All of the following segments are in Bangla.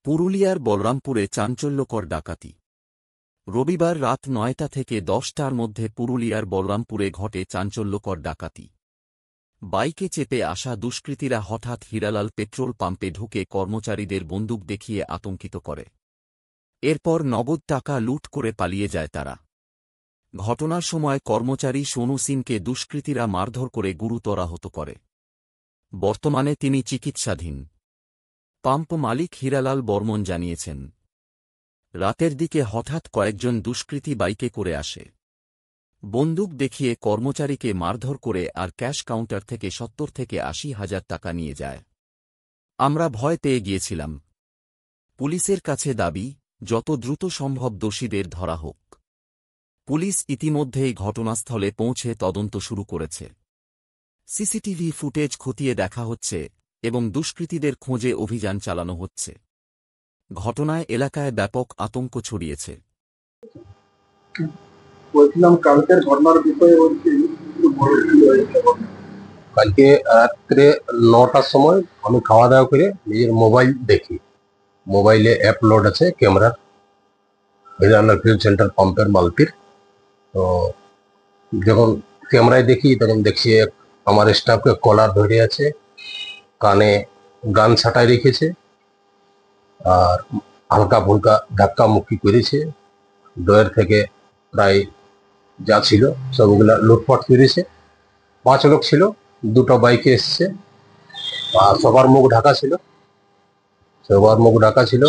পুরুলিয়ার বলরামপুরে চাঞ্চল্যকর ডাকাতি। রবিবার রাত ৯টা থেকে ১০টার মধ্যে পুরুলিয়ার বলরামপুরে ঘটে চাঞ্চল্যকর ডাকাতি। বাইকে চেপে আসা দুষ্কৃতীরা হঠাৎ হীরালাল পেট্রোল পাম্পে ঢুকে কর্মচারীদের বন্দুক দেখিয়ে আতঙ্কিত করে। এরপর নগদ টাকা লুট করে পালিয়ে যায় তারা। ঘটনার সময় কর্মচারী সোনু সিনকে দুষ্কৃতীরা মারধর করে গুরুতর আহত করে। বর্তমানে তিনি চিকিৎসাধীন। পাম্প মালিক হীরালাল বর্মন জানিয়েছেন, রাতের দিকে হঠাৎ কয়েকজন দুষ্কৃতী বাইকে করে আসে। বন্দুক দেখিয়ে কর্মচারীকে মারধর করে আর ক্যাশ কাউন্টার থেকে ৭০ থেকে ৮০ হাজার টাকা নিয়ে যায়। আমরা ভয় পেয়ে গিয়েছিলাম। পুলিশের কাছে দাবি, যত দ্রুত সম্ভব দোষীদের ধরা হোক। পুলিশ ইতিমধ্যেই ঘটনাস্থলে পৌঁছে তদন্ত শুরু করেছে। সিসিটিভি ফুটেজ খতিয়ে দেখা হচ্ছে এবং দুষ্কৃতীদের খোঁজে অভিযান চালানো হচ্ছে। ঘটনায় এলাকায় ব্যাপক আতঙ্ক ছড়িয়েছে। বলছিলাম কালকের ঘটনার বিষয়ে কালকে রাত্রে ৯টার সময় আমি খাওয়া দাওয়া করে নিজের মোবাইল দেখি। মোবাইলে অ্যাপ লোড আছে ক্যামেরার, হীরালাল ফিউল সেন্টার পাম্পের মালতির। তো যখন ক্যামেরায় দেখি তখন দেখছি আমার স্টাফকে কলার ধরে আছে, কানে গান ছাটায় রেখেছে আর হালকা ফুলকা ধাক্কা মুক্কি করেছে। ডয়ের থেকে প্রায় যা ছিল সবগুলা লুটপাট করেছে। ৫ লোক ছিল, 2টো বাইকে এসছে আর সবার মুখ ঢাকা ছিল।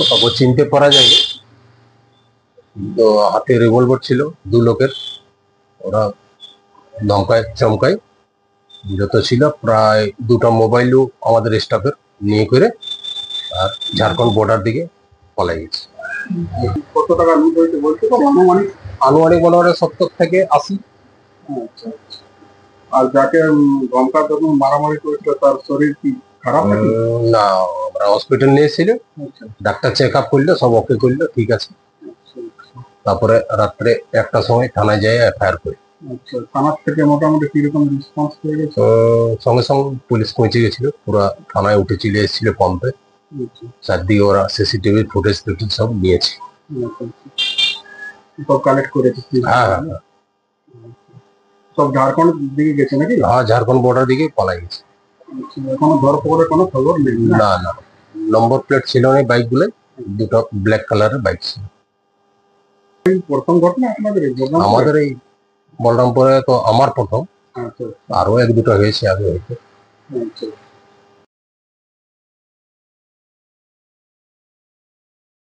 কাউকে চিনতে পারা যায়নি। তো হাতে রিভলভার ছিল 2 লোকের। ওরা ধমকায় চমকায় যত ছিল প্রায় 2টা মোবাইলও আমাদের স্টাফের নিয়ে করে আর ঝাড়খণ্ড বর্ডার দিকে পালাই গেছে। কত টাকা লুট হয়েছে বলতে পারো? আনুমানিক মনে হয় ৭০ থেকে ৮০। আর যাকে ধমকা তখন মারামারি করেছিল তার শরীর কি খারাপ নাকি? না, আমরা হসপিটাল নিয়েছিল, ডাক্তার চেক আপ করলো, সব ওকে করলো, ঠিক আছে। তারপরে রাত্রে 1টার সময় থানায় যাই এফআইআর করি। থানার থেকে মোটামুটি কিরকম রেসপন্স পেয়ে গেছে? সঙ্গে সঙ্গে পুলিশ পৌঁছে গেছিল, পুরো থানায় উঠে চলে এসেছিল পাম্পে। চারদিকে ওরা সিসিটিভি ফুটেজ সব নিয়েছে, সব কালেক্ট করেছে। হ্যাঁ, সব ঝাড়খণ্ড দিকে গেছে নাকি? হ্যাঁ, ঝাড়খণ্ড বর্ডার দিকে পালাই গেছে। এখনো ধরপকড়ের কোনো খবর নেই? না, নম্বর প্লেট ছিল না বাইকগুলো, 2টো ব্ল্যাক কালারের বাইক ছিল। প্রথম ঘটনা আমাদের এই বলরামপুরে তো আমার প্রথম, আরো 1-2টো হয়েছে আগে হয়তো।